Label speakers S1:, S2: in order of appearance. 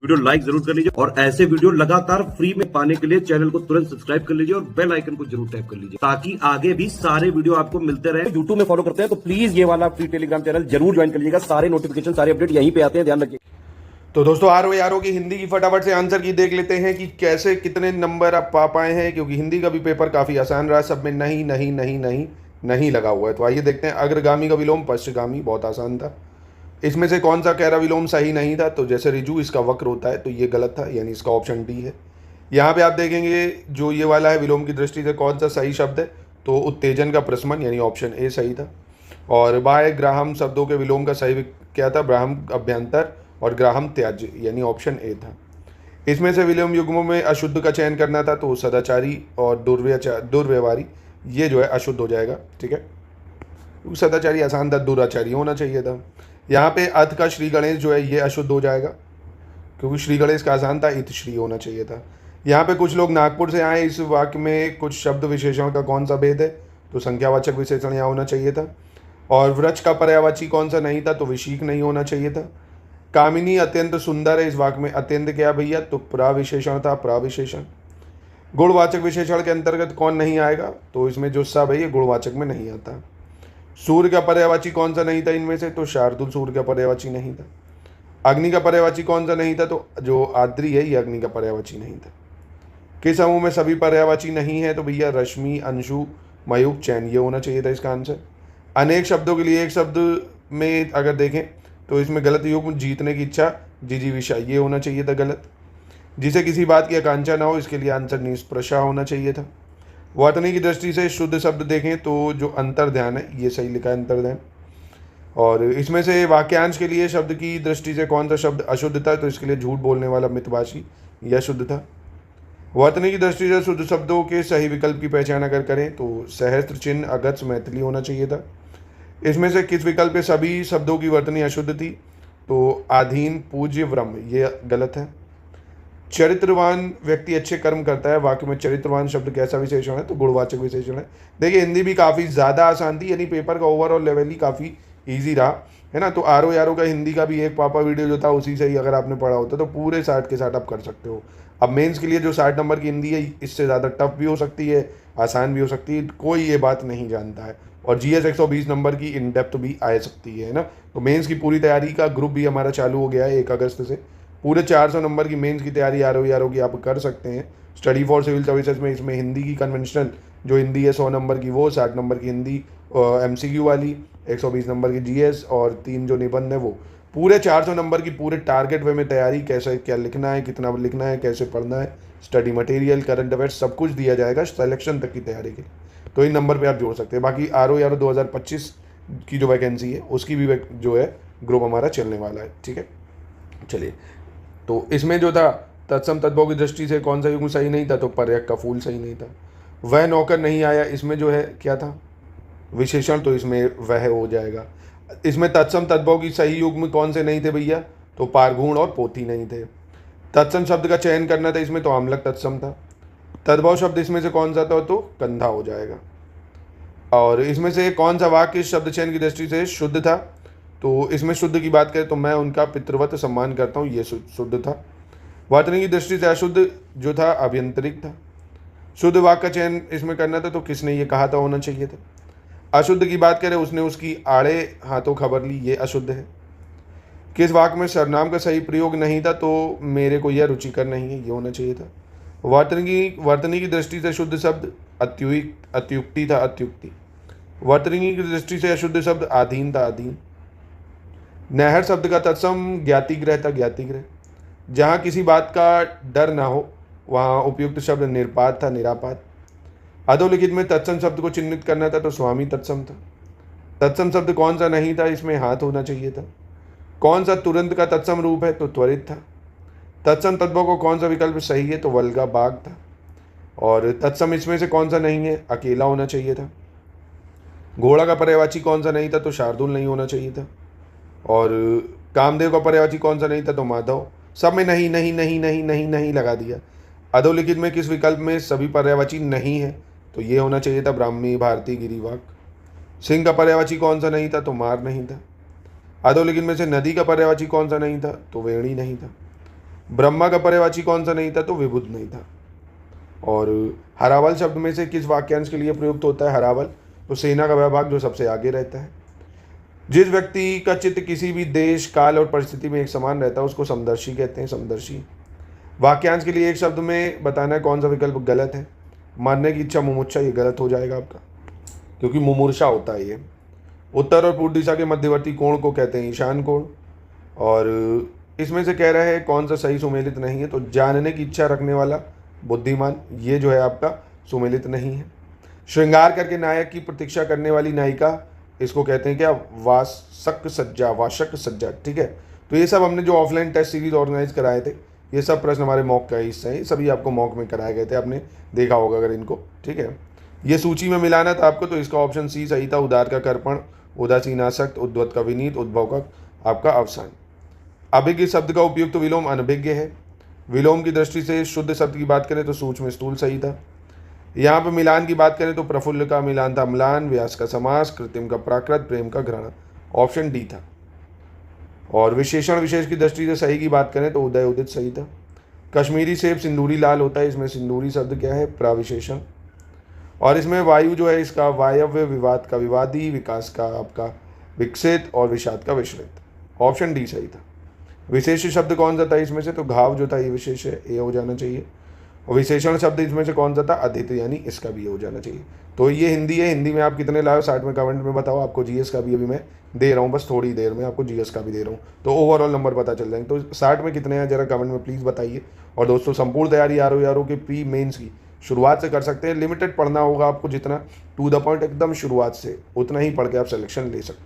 S1: Video like जरूर कर लीजिए और ऐसे वीडियो लगातार फ्री में पाने के लिए चैनल को तुरंत सब्सक्राइब कर लीजिए और बेल आइकन को जरूर टैप कर लीजिए ताकि आगे भी सारे वीडियो आपको मिलते रहे।
S2: यूट्यूब में फॉलो करते हैं तो प्लीज ये वाला फ्री टेलीग्राम चैनल जरूर ज्वाइन कर लीजिएगा। सारे नोटिफिकेशन सारे अपडेट यहीं पे आते हैं, ध्यान रखिए।
S3: तो दोस्तों आर की हिंदी की फटाफट से आंसर की देख लेते हैं कि कैसे कितने नंबर आप पा पाए हैं, क्योंकि हिंदी का भी पेपर काफ़ी आसान रहा, सब में नहीं नहीं नहीं नहीं नहीं लगा हुआ है। तो आइए देखते हैं। अग्रगामी का विलोम पश्चगामी, बहुत आसान था। इसमें से कौन सा कैरा विलोम सही नहीं था? तो जैसे रिजु इसका वक्र होता है तो ये गलत था, यानी इसका ऑप्शन डी है। यहाँ पे आप देखेंगे जो ये वाला है विलोम की दृष्टि से कौन सा सही शब्द है, तो उत्तेजन का प्रशमन यानी ऑप्शन ए सही था। और बाह्य ग्राहम शब्दों के विलोम का सही क्या था? ब्राह्म अभ्यंतर और ग्राहम त्याज्य यानी ऑप्शन ए था। इसमें से विलोम युग्मों में अशुद्ध का चयन करना था, तो सदाचारी और दुर्व्यवहारी ये जो है अशुद्ध हो जाएगा, ठीक है। सदाचारी आसान था, दुराचारी होना चाहिए था। यहाँ पे अथ का श्री गणेश जो है ये अशुद्ध हो जाएगा, क्योंकि श्री गणेश का आसान था, इत श्री होना चाहिए था। यहाँ पे कुछ लोग नागपुर से आए, इस वाक्य में कुछ शब्द विशेषण का कौन सा भेद है? तो संख्यावाचक विशेषण यहाँ होना चाहिए था। और वृक्ष का पर्यायवाची कौन सा नहीं था? तो विशीक नहीं होना चाहिए था। कामिनी अत्यंत सुंदर है, इस वाक्य में अत्यंत क्या भैया? तो प्रविशेषण था, प्रविशेषण। गुणवाचक विशेषण के अंतर्गत कौन नहीं आएगा? तो इसमें जो सब है ये गुणवाचक में नहीं आता। सूर्य का पर्यायवाची कौन सा नहीं था इनमें से? तो शार्दुल सूर्य का पर्यायवाची नहीं था। अग्नि का पर्यायवाची कौन सा नहीं था? तो जो आद्री है ये अग्नि का पर्यायवाची नहीं था। किस समूह में सभी पर्यायवाची नहीं है? तो भैया रश्मि, अंशु, मयूख, चैन, ये होना चाहिए था इसका आंसर। अनेक शब्दों के लिए एक शब्द में अगर देखें तो इसमें गलत युग्म जीतने की इच्छा, जिजीविषा, ये होना चाहिए था गलत। जिसे किसी बात की आकांक्षा ना हो, इसके लिए आंसर निष्प्रशा होना चाहिए था। वर्तनी की दृष्टि से शुद्ध शब्द देखें तो जो अंतर्ध्यान है ये सही लिखा है, अंतर्ध्यान। और इसमें से वाक्यांश के लिए शब्द की दृष्टि से कौन सा शब्द अशुद्ध था? तो इसके लिए झूठ बोलने वाला मितभाषी यह शुद्ध था। वर्तनी की दृष्टि से शुद्ध शब्दों के सही विकल्प की पहचान अगर करें तो सहस्त्र चिन्ह, अगत्य, मैथिली होना चाहिए था। इसमें से किस विकल्प पे सभी शब्दों की वर्तनी अशुद्ध थी? तो आधीन, पूज्य, ब्रह्म, ये गलत है। चरित्रवान व्यक्ति अच्छे कर्म करता है, वाक्य में चरित्रवान शब्द कैसा विशेषण है? तो गुणवाचक विशेषण है। देखिए हिंदी भी काफ़ी ज़्यादा आसान थी, यानी पेपर का ओवरऑल लेवल ही काफ़ी ईजी रहा है ना। तो आर का हिंदी का भी एक पापा वीडियो जो था उसी से ही अगर आपने पढ़ा होता तो पूरे 60 के 60 आप कर सकते हो। अब मेंस के लिए जो 60 नंबर की हिंदी है इससे ज़्यादा टफ भी हो सकती है, आसान भी हो सकती है, कोई ये बात नहीं जानता है। और जीएस 120 नंबर की इन डेप्थ भी आ सकती है ना। तो मेंस की पूरी तैयारी का ग्रुप भी हमारा चालू हो गया है 1 अगस्त से। पूरे 400 नंबर की मेंस की तैयारी आर की आप कर सकते हैं। स्टडी फॉर सिविल सर्विसेज में इसमें हिंदी की कन्वेंशनल जो हिंदी है 100 नंबर की, वो 60 नंबर की हिंदी MCQ वाली, 120 नंबर की जीएस और 3 जो निबंध है वो, पूरे 400 नंबर की पूरे टारगेट वे में तैयारी, कैसे क्या लिखना है, कितना लिखना है, कैसे पढ़ना है, स्टडी मटेरियल, करंट अफेयर्स, सब कुछ दिया जाएगा सिलेक्शन तक की तैयारी के लिए। तो इन नंबर पे आप जोड़ सकते हैं। बाकी आर 2025 की जो वैकेंसी है उसकी भी जो है ग्रुप हमारा चलने वाला है, ठीक है। चलिए, तो इसमें जो था तत्सम तद्भव की दृष्टि से कौन सा युग्म सही नहीं था? तो पर्यक का फूल सही नहीं था। वह नौकर नहीं आया, इसमें जो है क्या था? विशेषण, तो इसमें वह हो जाएगा। इसमें तत्सम तद्भव की सही युग्म कौन से नहीं थे भैया? तो पारगुण और पोथी नहीं थे। तत्सम शब्द का चयन करना था इसमें, तो आमलक तत्सम था। तद्भव शब्द इसमें से कौन सा था? तो कंधा हो जाएगा। और इसमें से कौन सा वाक्य शब्द चयन की दृष्टि से शुद्ध था? तो इसमें शुद्ध की बात करें तो मैं उनका पितृवत सम्मान करता हूँ, ये शुद्ध था। वर्तनी की दृष्टि से अशुद्ध जो था अभ्यंतरिक था। शुद्ध वाक्य का चयन इसमें करना था, तो किसने ये कहा था होना चाहिए था। अशुद्ध की बात करें उसने उसकी आड़े हाथों खबर ली, ये अशुद्ध है। किस वाक्य में सर्वनाम का सही प्रयोग नहीं था? तो मेरे को यह रुचिकर नहीं है, ये होना चाहिए था। वर्तनी की दृष्टि से शुद्ध शब्द अत्युक्ति था, अत्युक्ति। वर्तनी की दृष्टि से अशुद्ध शब्द आधीन था, अधीन। नहर शब्द का तत्सम ज्ञातिग्रह था, ज्ञातिग्रह। जहाँ किसी बात का डर ना हो वहाँ उपयुक्त शब्द निरपाद था, निरापाद। अधोलिखित में तत्सम शब्द को चिन्हित करना था, तो स्वामी तत्सम था। तत्सम शब्द कौन सा नहीं था? इसमें हाथ होना चाहिए था। कौन सा तुरंत का तत्सम रूप है? तो त्वरित था। तत्सम तद्भव को कौन सा विकल्प सही है? तो वल्गा बाघ था। और तत्सम इसमें से कौन सा नहीं है? अकेला होना चाहिए था। घोड़ा का पर्यायवाची कौन सा नहीं था? तो शार्दुल नहीं होना चाहिए था। और कामदेव का पर्यायवाची कौन सा नहीं था? तो माधव। सब में नहीं नहीं नहीं नहीं नहीं नहीं लगा दिया। अधोलिखित में किस विकल्प में सभी पर्यायवाची नहीं है? तो ये होना चाहिए था ब्राह्मी, भारती, गिरिवाक। सिंह का पर्यायवाची कौन सा नहीं था? तो मार नहीं था। अधोलिखित में से नदी का पर्यायवाची कौन सा नहीं था? तो वेणी नहीं था। ब्रह्मा का पर्यायवाची कौन सा नहीं था? तो विबुध नहीं था। और हरावल शब्द में से किस वाक्यांश के लिए प्रयुक्त होता है हरावल? तो सेना का विभाग जो सबसे आगे रहता है। जिस व्यक्ति का चित्त किसी भी देश, काल और परिस्थिति में एक समान रहता है उसको समदर्शी कहते हैं, समदर्शी। वाक्यांश के लिए एक शब्द में बताना है कौन सा विकल्प गलत है। मारने की इच्छा, मुमुक्षा, ये गलत हो जाएगा आपका, क्योंकि मुमूर्षा होता है ये। उत्तर और पूर्व दिशा के मध्यवर्ती कोण को कहते हैं ईशान कोण। और इसमें से कह रहे हैं कौन सा सही सुमेलित नहीं है? तो जानने की इच्छा रखने वाला बुद्धिमान, ये जो है आपका सुमेलित नहीं है। श्रृंगार करके नायक की प्रतीक्षा करने वाली नायिका, इसको कहते हैं क्या? वाशक सज्जा, वाशक सज्जा। ठीक है, तो ये सब हमने जो ऑफलाइन टेस्ट सीरीज ऑर्गेनाइज कराए थे, ये सब प्रश्न हमारे मॉक का हिस्सा है, सभी आपको मॉक में कराए गए थे, आपने देखा होगा अगर इनको। ठीक है, ये सूची में मिलाना था आपको, तो इसका ऑप्शन सी सही था। उदार का कर्पण, उदासीनासक्त, उद्वत का विनीत, उद्भव का आपका अवसान। अभिज्ञ शब्द का उपयुक्त तो विलोम अनभिज्ञ है। विलोम की दृष्टि से शुद्ध शब्द की बात करें तो सूक्ष्म स्थूल सही था। यहाँ पर मिलान की बात करें तो प्रफुल्ल का मिलान था म्लान, व्यास का समास, कृत्रिम का प्राकृत, प्रेम का ग्रहण, ऑप्शन डी था। और विशेषण विशेष की दृष्टि से सही की बात करें तो उदय उदित सही था। कश्मीरी सेब सिंदूरी लाल होता है, इसमें सिंदूरी शब्द क्या है? प्राविशेषण। और इसमें वायु जो है इसका वायव्य, विवाद का विवादी, विकास का आपका विकसित और विषाद का विश्रित, ऑप्शन डी सही था। विशेष शब्द कौन सा था इसमें से? तो घाव जो था ये विशेष है, ये हो जाना चाहिए। और विशेषण शब्द इसमें से कौन सा था? अधित, यानी इसका भी हो जाना चाहिए। तो ये हिंदी है, हिंदी में आप कितने लाए हो 60 में कमेंट में बताओ। आपको जीएस का भी अभी मैं दे रहा हूँ, बस थोड़ी देर में आपको जीएस का भी दे रहा हूँ, तो ओवरऑल नंबर पता चल जाएंगे। तो 60 में कितने हैं जरा कमेंट में प्लीज़ बताइए। और दोस्तों संपूर्ण तैयारी यारों के प्री मेंस की शुरुआत से कर सकते हैं। लिमिटेड पढ़ना होगा आपको, जितना टू द पॉइंट एकदम शुरुआत से, उतना ही पढ़ के आप सिलेक्शन ले सकते हैं।